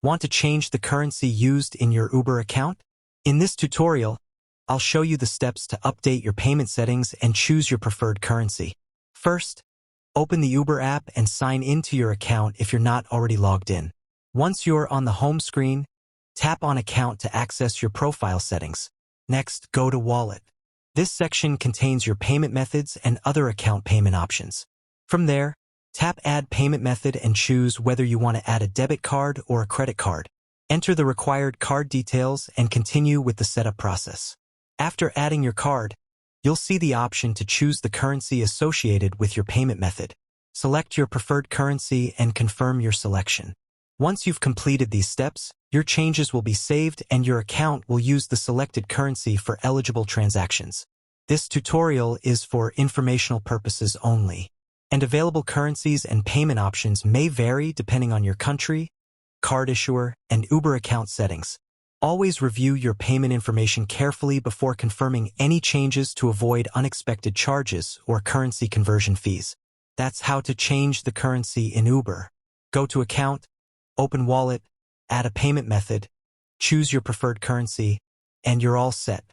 Want to change the currency used in your Uber account? In this tutorial, I'll show you the steps to update your payment settings and choose your preferred currency. First, open the Uber app and sign into your account if you're not already logged in. Once you're on the home screen, tap on Account to access your profile settings. Next, go to Wallet. This section contains your payment methods and other account payment options. From there, tap Add Payment Method and choose whether you want to add a debit card or a credit card. Enter the required card details and continue with the setup process. After adding your card, you'll see the option to choose the currency associated with your payment method. Select your preferred currency and confirm your selection. Once you've completed these steps, your changes will be saved and your account will use the selected currency for eligible transactions. This tutorial is for informational purposes only, and available currencies and payment options may vary depending on your country, card issuer, and Uber account settings. Always review your payment information carefully before confirming any changes to avoid unexpected charges or currency conversion fees. That's how to change the currency in Uber. Go to Account, open Wallet, add a payment method, choose your preferred currency, and you're all set.